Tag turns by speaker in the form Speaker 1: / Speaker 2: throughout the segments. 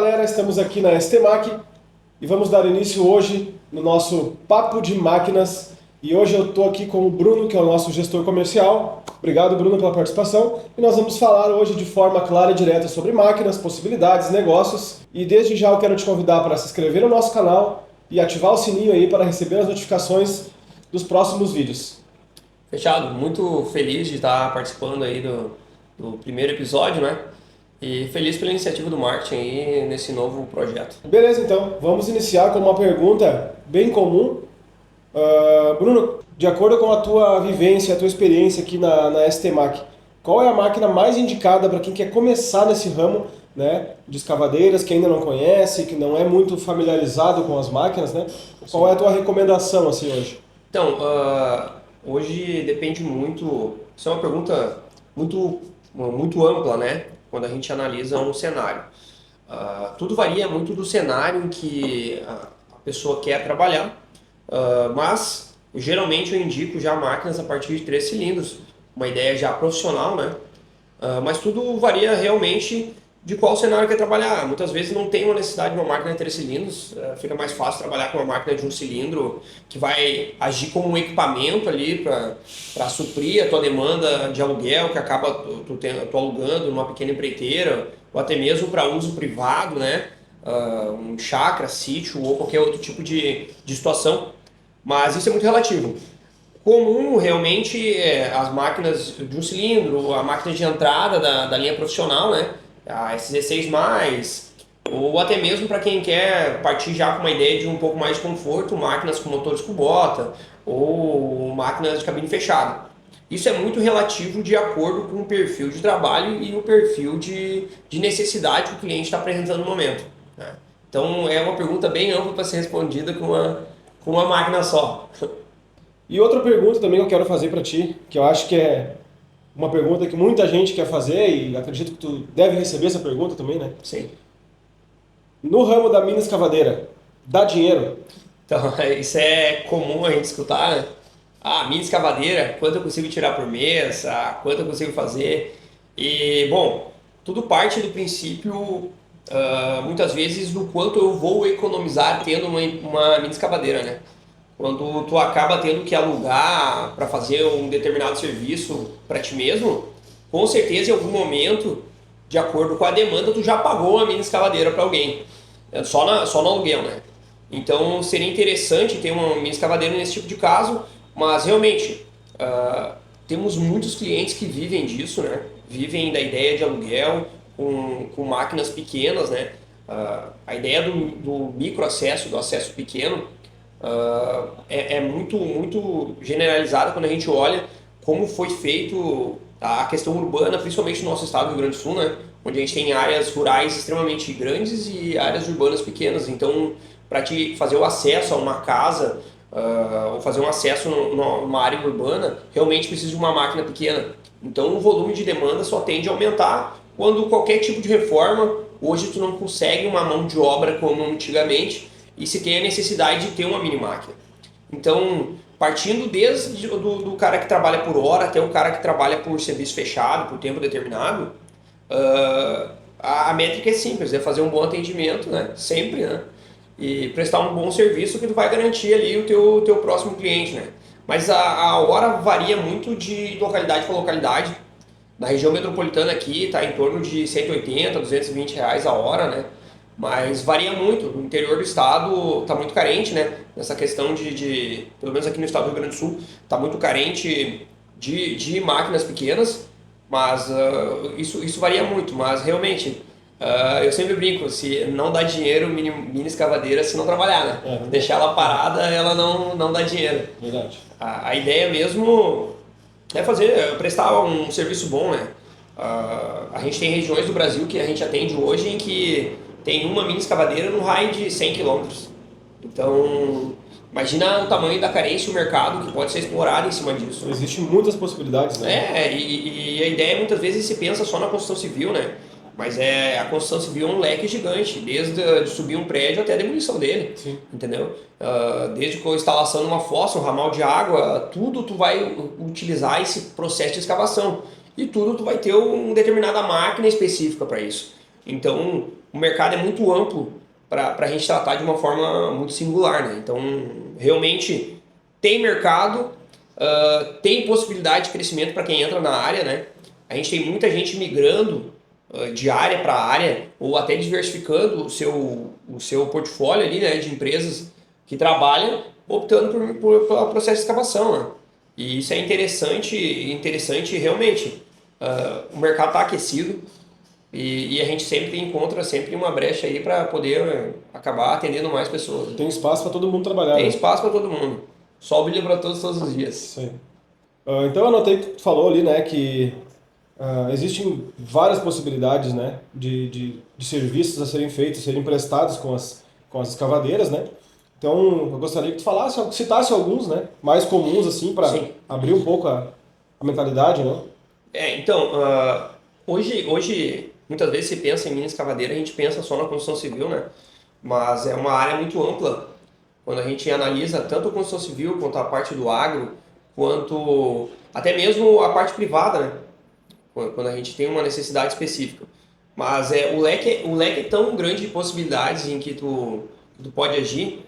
Speaker 1: galera, estamos aqui na STMAC e vamos dar início hoje no nosso Papo de Máquinas. E hoje eu estou aqui com o Bruno, que é o nosso gestor comercial. Obrigado, Bruno, pela participação. E nós vamos falar hoje de forma clara e direta sobre máquinas, possibilidades, negócios. E desde já eu quero te convidar para se inscrever no nosso canal e ativar o sininho aí para receber as notificações dos próximos vídeos.
Speaker 2: Fechado, muito feliz de estar participando aí do primeiro episódio, né? E feliz pela iniciativa do marketing aí nesse novo projeto.
Speaker 1: Beleza, então, vamos iniciar com uma pergunta bem comum. Bruno, de acordo com a tua vivência, a tua experiência aqui na STMAC, qual é a máquina mais indicada para quem quer começar nesse ramo, né, de escavadeiras, que ainda não conhece, que não é muito familiarizado com as máquinas, né? Qual é a tua recomendação assim hoje?
Speaker 2: Então, hoje depende muito, isso é uma pergunta muito ampla, né? Quando a gente analisa um cenário. Tudo varia muito do cenário em que a pessoa quer trabalhar, mas geralmente eu indico já máquinas a partir de 3 cilindros, uma ideia já profissional, né? Mas tudo varia realmente de qual cenário quer trabalhar. Muitas vezes não tem uma necessidade de uma máquina de 3 cilindros, fica mais fácil trabalhar com uma máquina de 1 cilindro que vai agir como um equipamento ali para suprir a tua demanda de aluguel que acaba tu alugando numa pequena empreiteira, ou até mesmo para uso privado, né? Um chácara, sítio ou qualquer outro tipo de situação. Mas isso é muito relativo. Comum realmente as máquinas de 1 cilindro, a máquina de entrada da linha profissional, né? A S16+, ou até mesmo para quem quer partir já com uma ideia de um pouco mais de conforto, máquinas com motores cubota ou máquinas de cabine fechada. Isso é muito relativo de acordo com o perfil de trabalho e o perfil de necessidade que o cliente está apresentando no momento, né? Então é uma pergunta bem ampla para ser respondida com uma máquina só.
Speaker 1: E outra pergunta também que eu quero fazer para ti, que eu acho que é uma pergunta que muita gente quer fazer e acredito que tu deve receber essa pergunta também, né?
Speaker 2: Sim.
Speaker 1: No ramo da mini escavadeira, dá dinheiro?
Speaker 2: Então, isso é comum a gente escutar, né? Mini escavadeira, quanto eu consigo tirar por mês, quanto eu consigo fazer. E, bom, tudo parte do princípio, muitas vezes, do quanto eu vou economizar tendo uma mini escavadeira, né? Quando tu acaba tendo que alugar para fazer um determinado serviço para ti mesmo, com certeza em algum momento, de acordo com a demanda, tu já pagou uma mini escavadeira para alguém, só no aluguel, né? Então seria interessante ter uma mini escavadeira nesse tipo de caso, mas realmente temos muitos clientes que vivem disso, né? Vivem da ideia de aluguel com máquinas pequenas, né? A ideia do microacesso, do acesso pequeno, é muito generalizada quando a gente olha como foi feito a questão urbana, principalmente no nosso estado do Rio Grande do Sul, né? Onde a gente tem áreas rurais extremamente grandes e áreas urbanas pequenas. Então, para te fazer o acesso a uma casa ou fazer um acesso numa área urbana, realmente precisa de uma máquina pequena. Então, o volume de demanda só tende a aumentar quando qualquer tipo de reforma, hoje tu não consegue uma mão de obra como antigamente, e se tem a necessidade de ter uma mini máquina. Então, partindo desde do cara que trabalha por hora até o cara que trabalha por serviço fechado, por tempo determinado, a métrica é simples, é fazer um bom atendimento, né? Sempre, né? E prestar um bom serviço que tu vai garantir ali o teu próximo cliente, né? Mas a hora varia muito de localidade para localidade. Na região metropolitana aqui está em torno de 180, 220 reais a hora, né? Mas varia muito. No interior do estado está muito carente, né? Nessa questão pelo menos aqui no estado do Rio Grande do Sul, está muito carente de máquinas pequenas, mas isso varia muito. Mas realmente, eu sempre brinco, se não dá dinheiro mini escavadeira se não trabalhar, né? Deixar ela parada, ela não dá dinheiro.
Speaker 1: Verdade.
Speaker 2: A ideia mesmo é prestar um serviço bom, né? A gente tem regiões do Brasil que a gente atende hoje em que tem uma mini escavadeira no raio de 100 quilômetros. Então, imagina o tamanho da carência e o mercado que pode ser explorado em cima disso.
Speaker 1: Existem muitas possibilidades, né?
Speaker 2: E a ideia muitas vezes se pensa só na construção civil, né? Mas a construção civil é um leque gigante, desde de subir um prédio até a demolição dele.
Speaker 1: Sim.
Speaker 2: Entendeu? Desde a instalação de uma fossa, um ramal de água, tudo tu vai utilizar esse processo de escavação. E tudo tu vai ter uma determinada máquina específica para isso. Então, o mercado é muito amplo para a gente tratar de uma forma muito singular, né? Então, realmente tem mercado, tem possibilidade de crescimento para quem entra na área, né? A gente tem muita gente migrando de área para área ou até diversificando o seu portfólio ali, né, de empresas que trabalham, optando pelo processo de escavação, né? E isso é interessante realmente. O mercado está aquecido e a gente sempre encontra sempre uma brecha aí para poder acabar atendendo mais pessoas, né?
Speaker 1: Tem espaço para todo mundo trabalhar,
Speaker 2: Tem
Speaker 1: né?
Speaker 2: espaço para todo mundo. Sol brilha para todos os dias.
Speaker 1: Isso aí. Então eu anotei que tu falou ali, né, que existem várias possibilidades, né, de serviços a serem feitos, serem prestados com as escavadeiras, né? Então eu gostaria que tu falasse, citasse alguns, né, mais comuns assim, para
Speaker 2: Sim.
Speaker 1: abrir um pouco a mentalidade, né?
Speaker 2: Então, hoje muitas vezes se pensa em mina escavadeira, a gente pensa só na construção civil, né? Mas é uma área muito ampla. Quando a gente analisa tanto a construção civil quanto a parte do agro, quanto até mesmo a parte privada, né? Quando a gente tem uma necessidade específica. Mas o leque é tão grande de possibilidades em que tu pode agir,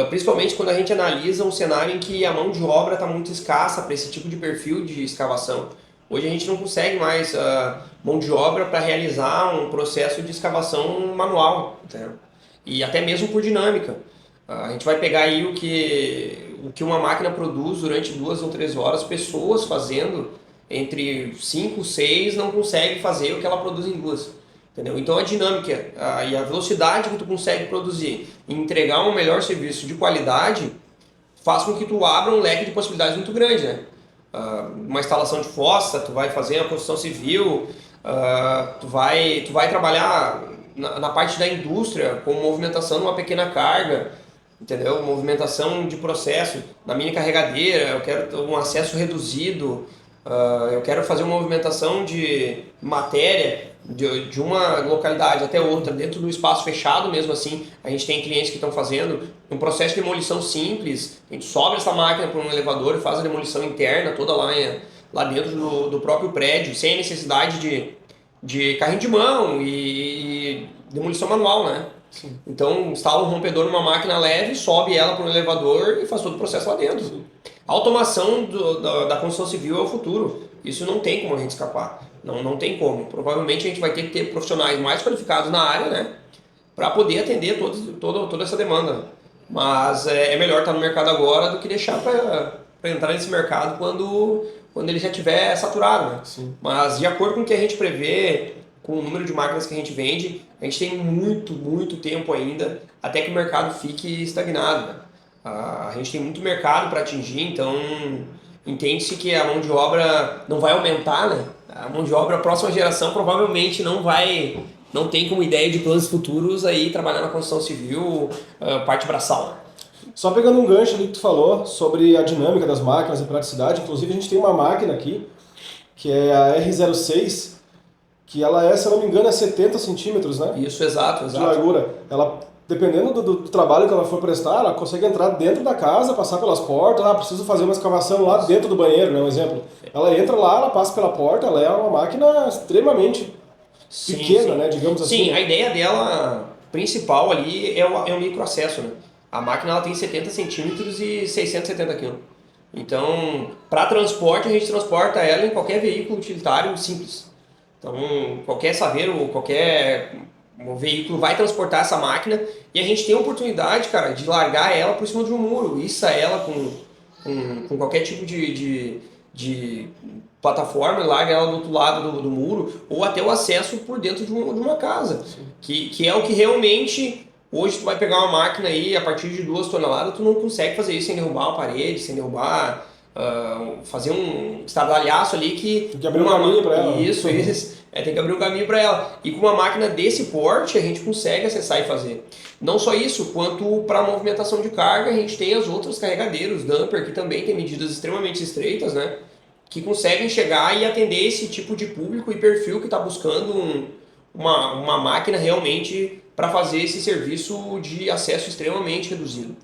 Speaker 2: principalmente quando a gente analisa um cenário em que a mão de obra está muito escassa para esse tipo de perfil de escavação. Hoje a gente não consegue mais mão de obra para realizar um processo de escavação manual, entendeu? E até mesmo por dinâmica. A gente vai pegar aí o que uma máquina produz durante 2 ou 3 horas, pessoas fazendo entre 5 6 não conseguem fazer o que ela produz em 2. Entendeu? Então a dinâmica e a velocidade que tu consegue produzir e entregar um melhor serviço de qualidade faz com que tu abra um leque de possibilidades muito grande, né? Uma instalação de fossa, tu vai fazer a construção civil, tu vai trabalhar na parte da indústria com movimentação de uma pequena carga, entendeu? Movimentação de processo na mini carregadeira, eu quero ter um acesso reduzido, eu quero fazer uma movimentação de matéria de uma localidade até outra, dentro do espaço fechado mesmo assim. A gente tem clientes que estão fazendo um processo de demolição simples, a gente sobe essa máquina para um elevador e faz a demolição interna toda lá dentro do próprio prédio, sem a necessidade de carrinho de mão e demolição manual, né?
Speaker 1: Sim.
Speaker 2: Então instala um rompedor numa máquina leve, sobe ela para um elevador e faz todo o processo lá dentro.
Speaker 1: Sim.
Speaker 2: A automação da construção civil é o futuro. Isso não tem como a gente escapar. Não tem como. Provavelmente a gente vai ter que ter profissionais mais qualificados na área, né? Para poder atender toda essa demanda. Mas é melhor estar no mercado agora do que deixar para entrar nesse mercado quando ele já estiver saturado, né?
Speaker 1: Sim.
Speaker 2: Mas de acordo com o que a gente prevê, com o número de máquinas que a gente vende, a gente tem muito tempo ainda até que o mercado fique estagnado, né? A gente tem muito mercado para atingir, então entende-se que a mão de obra não vai aumentar, né? A mão de obra, a próxima geração provavelmente não tem como ideia de planos futuros aí trabalhar na construção civil, parte braçal, né?
Speaker 1: Só pegando um gancho ali que tu falou sobre a dinâmica das máquinas e praticidade, inclusive a gente tem uma máquina aqui, que é a R06, que ela se eu não me engano, é 70 centímetros, né?
Speaker 2: Isso, exato.
Speaker 1: De largura. Ela, dependendo do trabalho que ela for prestar, ela consegue entrar dentro da casa, passar pelas portas, preciso fazer uma escavação lá dentro do banheiro, né? Um exemplo. Ela entra lá, ela passa pela porta, ela é uma máquina extremamente pequena, né? Digamos assim.
Speaker 2: Sim, a ideia dela principal ali é o microacesso, né? A máquina ela tem 70 centímetros e 670 kg. Então, para transporte, a gente transporta ela em qualquer veículo utilitário simples. Então, qualquer saveiro ou qualquer veículo vai transportar essa máquina e a gente tem a oportunidade, cara, de largar ela por cima de um muro, içar ela com qualquer tipo de plataforma, larga ela do outro lado do muro ou até o acesso por dentro de uma casa, que é o que realmente hoje tu vai pegar uma máquina aí a partir de 2 toneladas, tu não consegue fazer isso sem derrubar uma parede, sem derrubar fazer um estardalhaço ali que...
Speaker 1: Tem que abrir um caminho para ela.
Speaker 2: Isso. Tem que abrir um caminho para ela. E com uma máquina desse porte, a gente consegue acessar e fazer. Não só isso, quanto para a movimentação de carga, a gente tem as outras carregadeiros, dumper, que também tem medidas extremamente estreitas, né? Que conseguem chegar e atender esse tipo de público e perfil que está buscando uma máquina realmente para fazer esse serviço de acesso extremamente reduzido.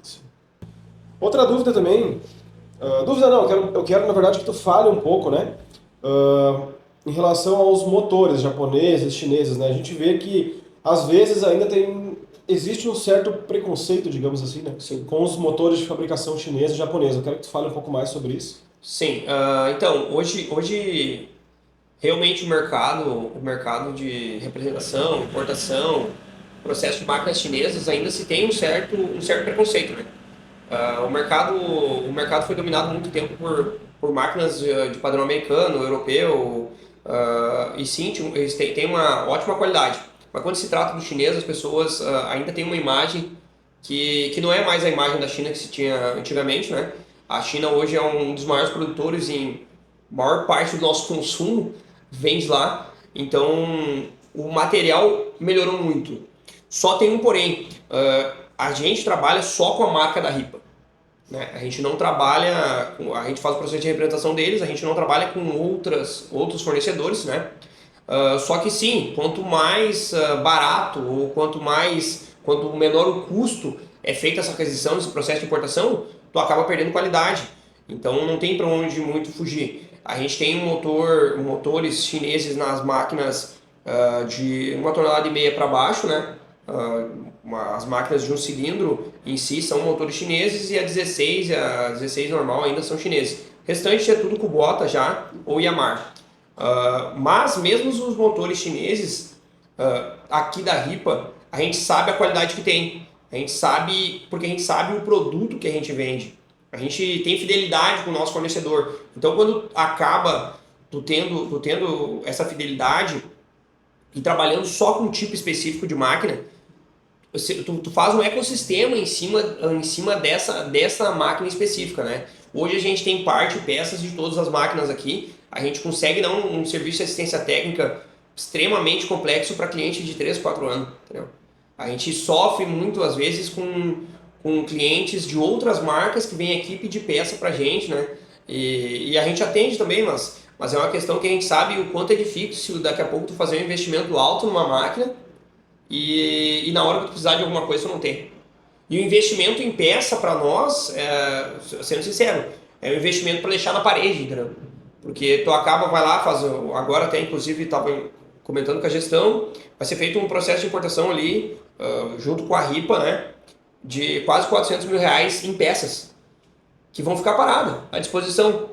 Speaker 1: Outra dúvida também... dúvida não, eu quero na verdade que tu fale um pouco, né? em relação aos motores japoneses, chineses, né? A gente vê que às vezes ainda existe um certo preconceito, digamos assim, né?
Speaker 2: Sim.
Speaker 1: Com os motores de fabricação chinesa e japonesa. Eu quero que tu fale um pouco mais sobre isso.
Speaker 2: Sim, então, hoje realmente o mercado de representação, importação, processo de máquinas chinesas ainda se tem um certo preconceito, né? O mercado foi dominado há muito tempo por máquinas de padrão americano, europeu, e sim, eles têm uma ótima qualidade. Mas quando se trata do chinês, as pessoas ainda têm uma imagem que não é mais a imagem da China que se tinha antigamente, né? A China hoje é um dos maiores produtores em maior parte do nosso consumo vem de lá. Então, o material melhorou muito. Só tem um porém, a gente trabalha só com a marca da Ripa, né? A gente não trabalha, a gente faz o processo de representação deles, a gente não trabalha com outros fornecedores, né? Só que sim, quanto mais barato ou quanto menor o custo é feita essa aquisição, esse processo de importação, tu acaba perdendo qualidade. Então não tem para onde muito fugir. A gente tem motores chineses nas máquinas de 1,5 tonelada para baixo, né? As máquinas de um cilindro em si são motores chineses e a 16 normal ainda são chineses. O restante é tudo Kubota já ou Yamaha. Mas mesmo os motores chineses aqui da Ripa, a gente sabe a qualidade que tem. A gente sabe, porque a gente sabe o produto que a gente vende. A gente tem fidelidade com o nosso fornecedor. Então quando acaba tu tendo essa fidelidade e trabalhando só com um tipo específico de máquina, tu faz um ecossistema em cima dessa máquina específica, né? Hoje a gente tem parte e peças de todas as máquinas aqui, a gente consegue dar um serviço de assistência técnica extremamente complexo para cliente de 3, 4 anos, entendeu? A gente sofre muito às vezes com clientes de outras marcas que vêm aqui pedir peça para a gente, né? E a gente atende também, mas é uma questão que a gente sabe o quanto é difícil daqui a pouco tu fazer um investimento alto numa máquina e na hora que tu precisar de alguma coisa tu não tem. E o investimento em peça para nós, sendo sincero, é um investimento para deixar na parede, entendeu? Porque tu vai lá, agora até inclusive estava comentando com a gestão, vai ser feito um processo de importação ali, junto com a Ripa, né, de quase 400 mil reais em peças, que vão ficar paradas à disposição.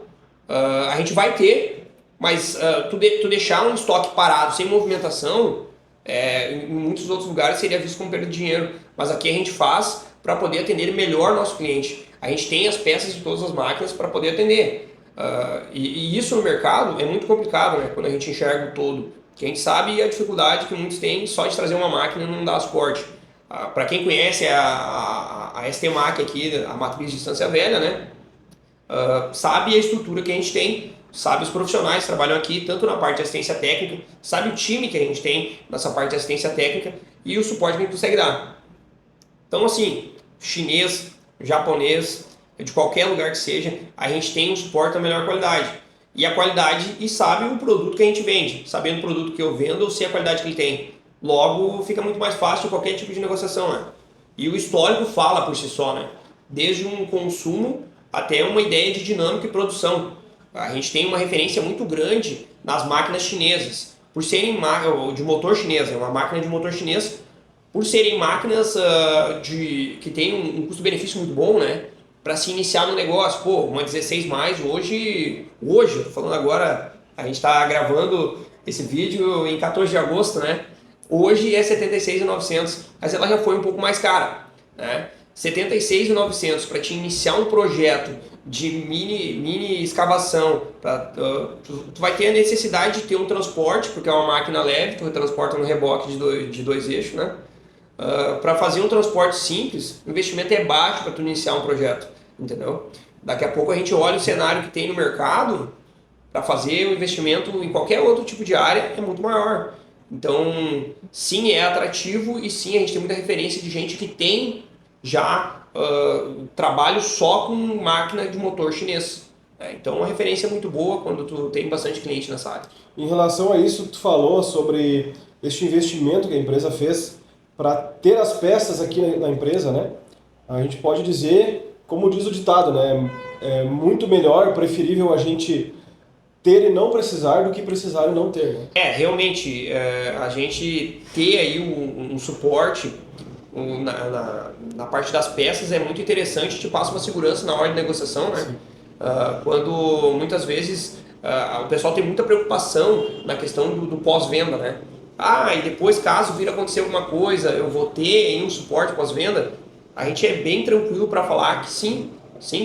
Speaker 2: A gente vai ter, mas tu deixar um estoque parado, sem movimentação, em muitos outros lugares seria visto como perda de dinheiro, mas aqui a gente faz para poder atender melhor nosso cliente. A gente tem as peças de todas as máquinas para poder atender. E isso no mercado é muito complicado, né? Quando a gente enxerga o todo. Que a gente sabe a dificuldade que muitos têm só de trazer uma máquina e não dar suporte. Para quem conhece a STMAC aqui, a matriz de Estância Velha, né? Sabe a estrutura que a gente tem, sabe os profissionais que trabalham aqui, tanto na parte de assistência técnica, sabe o time que a gente tem nessa parte de assistência técnica e o suporte que a gente consegue dar. Então, assim, chinês, japonês, de qualquer lugar que seja, a gente tem um suporte da melhor qualidade. E a qualidade, e sabe o produto que a gente vende. Sabendo o produto que eu vendo, eu sei a qualidade que ele tem. Logo, fica muito mais fácil qualquer tipo de negociação, né? E o histórico fala por si só, né? Desde um consumo até uma ideia de dinâmica e produção. A gente tem uma referência muito grande nas máquinas chinesas. Por serem de motor chinês, uma máquina de motor chinês, por serem máquinas que têm um custo-benefício muito bom, né? Para se iniciar no negócio. Pô, uma 16 mais hoje, eu tô falando agora, a gente está gravando esse vídeo em 14 de agosto, né? Hoje é 76.900, mas ela já foi um pouco mais cara, né? 76.900 para te iniciar um projeto de mini escavação, tu vai ter a necessidade de ter um transporte, porque é uma máquina leve, tu transporta no reboque de dois eixos, né? Para fazer um transporte simples, o investimento é baixo para tu iniciar um projeto, entendeu? Daqui a pouco a gente olha o cenário que tem no mercado, para fazer o investimento em qualquer outro tipo de área é muito maior. Então, sim, é atrativo e sim, a gente tem muita referência de gente que tem já trabalho só com máquina de motor chinês. Então, é uma referência muito boa quando tu tem bastante cliente nessa área.
Speaker 1: Em relação a isso, tu falou sobre este investimento que a empresa fez para ter as peças aqui na empresa, né? A gente pode dizer, como diz o ditado, né? É muito melhor, preferível a gente ter e não precisar do que precisar e não ter, né?
Speaker 2: Realmente, a gente ter aí um suporte na parte das peças é muito interessante, te passa uma segurança na hora de negociação, né? Quando muitas vezes o pessoal tem muita preocupação na questão do pós-venda, né? E depois, caso vir acontecer alguma coisa, eu vou ter aí um suporte pós-venda. A gente é bem tranquilo para falar que sim,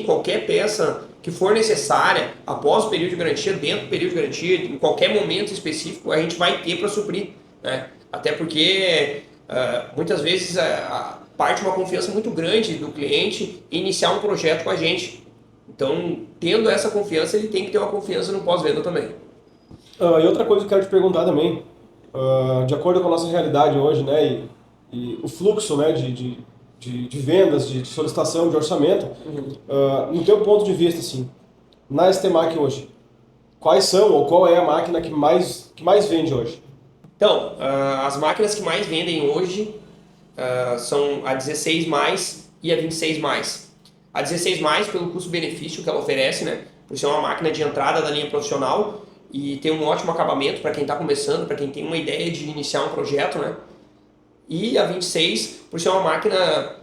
Speaker 2: qualquer peça que for necessária após o período de garantia, dentro do período de garantia, em qualquer momento específico, a gente vai ter para suprir, né? Até porque muitas vezes parte uma confiança muito grande do cliente em iniciar um projeto com a gente. Então, tendo essa confiança, ele tem que ter uma confiança no pós-venda também.
Speaker 1: E outra coisa que eu quero te perguntar também, de acordo com a nossa realidade hoje, né, e o fluxo, né, de vendas, de solicitação, de orçamento, no teu ponto de vista, assim, na STMAC hoje, quais são ou qual é a máquina que mais vende hoje?
Speaker 2: Então, as máquinas que mais vendem hoje são a 16 mais e a 26 mais. A 16 mais pelo custo-benefício que ela oferece, né, por ser uma máquina de entrada da linha profissional e ter um ótimo acabamento para quem está começando, para quem tem uma ideia de iniciar um projeto, né? E a 26 por ser uma máquina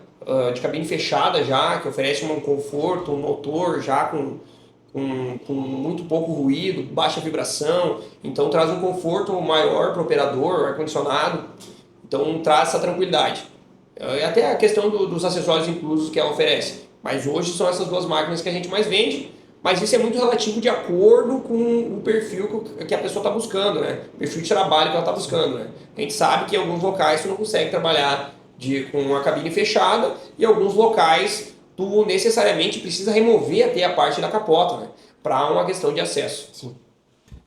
Speaker 2: de cabine fechada já, que oferece um conforto, um motor já com muito pouco ruído, baixa vibração, então traz um conforto maior para o operador, ar-condicionado, então traz essa tranquilidade. Até a questão dos acessórios inclusos que ela oferece, mas hoje são essas duas máquinas que a gente mais vende, mas isso é muito relativo de acordo com o perfil que a pessoa está buscando, né? O perfil de trabalho que ela está buscando, né? A gente sabe que em alguns locais tu não consegue trabalhar com a cabine fechada e em alguns locais tu necessariamente precisa remover até a parte da capota, né? Para uma questão de acesso.
Speaker 1: Sim.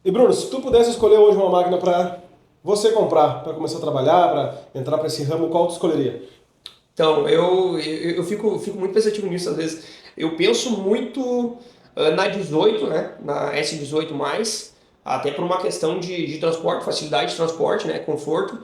Speaker 1: E Bruno, se tu pudesse escolher hoje uma máquina para você comprar, para começar a trabalhar, para entrar para esse ramo, qual tu escolheria?
Speaker 2: Então, eu fico muito pensativo nisso às vezes. Eu penso muito na 18, né? Na S18+, até por uma questão de transporte, facilidade de transporte, né? Conforto.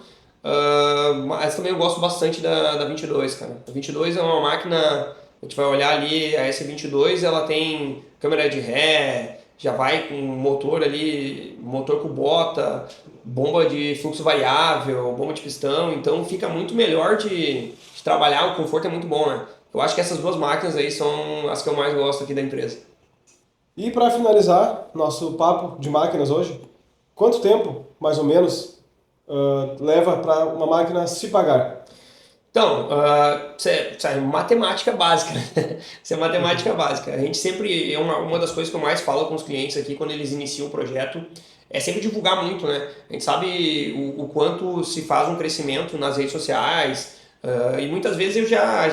Speaker 2: Mas também eu gosto bastante da 22, cara. A 22 é uma máquina, a gente vai olhar ali, a S22, ela tem câmera de ré, já vai com motor ali, motor com bota, bomba de fluxo variável, bomba de pistão, então fica muito melhor de trabalhar, o conforto é muito bom, né? Eu acho que essas duas máquinas aí são as que eu mais gosto aqui da empresa.
Speaker 1: E para finalizar nosso papo de máquinas hoje, quanto tempo, mais ou menos, leva para uma máquina se pagar?
Speaker 2: Então, isso é matemática básica. Isso é matemática básica. A gente sempre, uma das coisas que eu mais falo com os clientes aqui quando eles iniciam o projeto é sempre divulgar muito, né? A gente sabe o quanto se faz um crescimento nas redes sociais, e muitas vezes a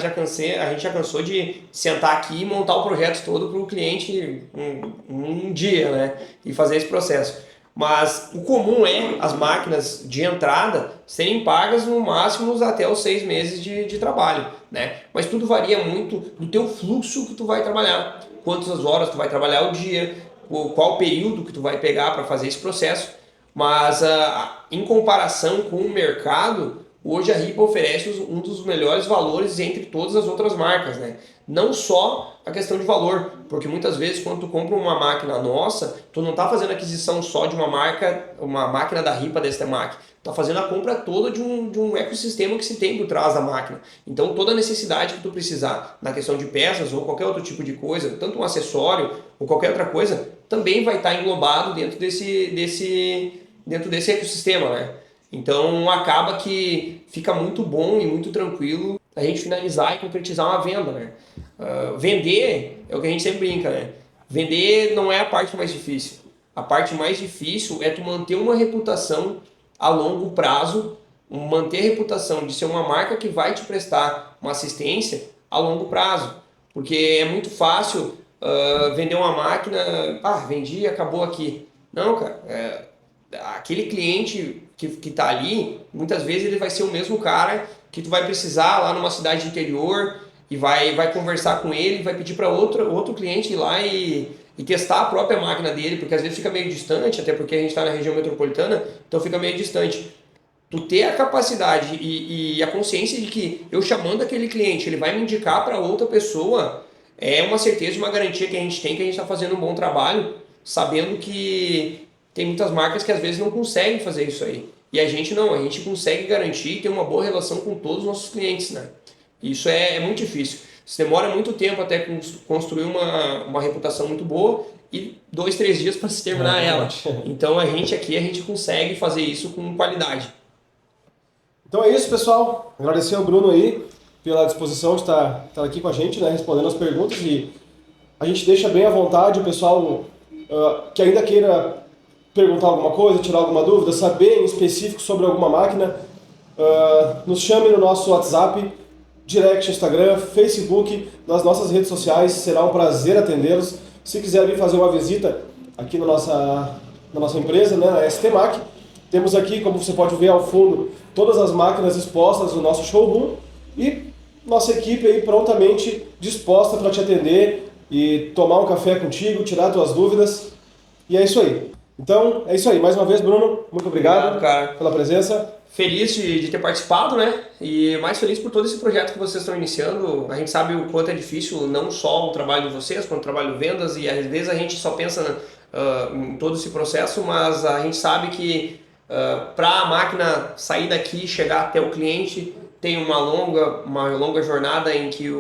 Speaker 2: gente já cansou de sentar aqui e montar o projeto todo para o cliente um dia, né? E fazer esse processo. Mas o comum é as máquinas de entrada serem pagas no máximo até os 6 meses de trabalho, né? Mas tudo varia muito do teu fluxo que tu vai trabalhar, quantas horas tu vai trabalhar o dia, qual período que tu vai pegar para fazer esse processo. Mas em comparação com o mercado, hoje a Ripa oferece um dos melhores valores entre todas as outras marcas, né? Não só a questão de valor, porque muitas vezes quando tu compra uma máquina nossa, tu não está fazendo aquisição só de uma máquina da Ripa da STMAC, tu está fazendo a compra toda de um ecossistema que se tem por trás da máquina. Então toda a necessidade que tu precisar na questão de peças ou qualquer outro tipo de coisa, tanto um acessório ou qualquer outra coisa, também vai estar englobado dentro desse ecossistema, né? Então acaba que fica muito bom e muito tranquilo a gente finalizar e concretizar uma venda, né? Vender é o que a gente sempre brinca, né? Vender não é a parte mais difícil. A parte mais difícil é tu manter uma reputação a longo prazo, manter a reputação de ser uma marca que vai te prestar uma assistência a longo prazo. Porque é muito fácil vender uma máquina, vendi e acabou aqui. Não, cara, aquele cliente que está ali, muitas vezes ele vai ser o mesmo cara que tu vai precisar lá numa cidade interior e vai conversar com ele, vai pedir para outro cliente ir lá e testar a própria máquina dele, porque às vezes fica meio distante, até porque a gente está na região metropolitana, então fica meio distante. Tu ter a capacidade e a consciência de que eu chamando aquele cliente, ele vai me indicar para outra pessoa, é uma certeza, uma garantia que a gente tem que a gente está fazendo um bom trabalho, sabendo que tem muitas marcas que às vezes não conseguem fazer isso aí. E a gente não, a gente consegue garantir ter uma boa relação com todos os nossos clientes, né? Isso é muito difícil. Isso demora muito tempo até construir uma reputação muito boa e 2, 3 dias para se terminar ela. Então a gente aqui, a gente consegue fazer isso com qualidade.
Speaker 1: Então é isso, pessoal. Agradecer ao Bruno aí pela disposição de estar aqui com a gente, né, respondendo as perguntas, e a gente deixa bem à vontade o pessoal que ainda queira perguntar alguma coisa, tirar alguma dúvida, saber em específico sobre alguma máquina, nos chame no nosso WhatsApp, direct, Instagram, Facebook, nas nossas redes sociais. Será um prazer atendê-los. Se quiser vir fazer uma visita aqui na nossa empresa, né, na STMac, temos aqui, como você pode ver ao fundo, todas as máquinas expostas no nosso showroom e nossa equipe aí prontamente disposta para te atender e tomar um café contigo, tirar tuas dúvidas. E é isso aí. Então, é isso aí. Mais uma vez, Bruno, muito obrigado
Speaker 2: cara,
Speaker 1: pela presença.
Speaker 2: Feliz de ter participado, né? E mais feliz por todo esse projeto que vocês estão iniciando. A gente sabe o quanto é difícil, não só o trabalho de vocês, quanto o trabalho de vendas, e às vezes a gente só pensa em todo esse processo, mas a gente sabe que para a máquina sair daqui e chegar até o cliente, tem uma longa jornada em que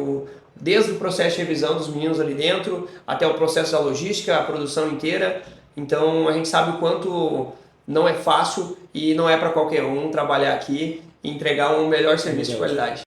Speaker 2: desde o processo de revisão dos meninos ali dentro, até o processo da logística, a produção inteira. Então a gente sabe o quanto não é fácil e não é para qualquer um trabalhar aqui e entregar um melhor serviço de qualidade.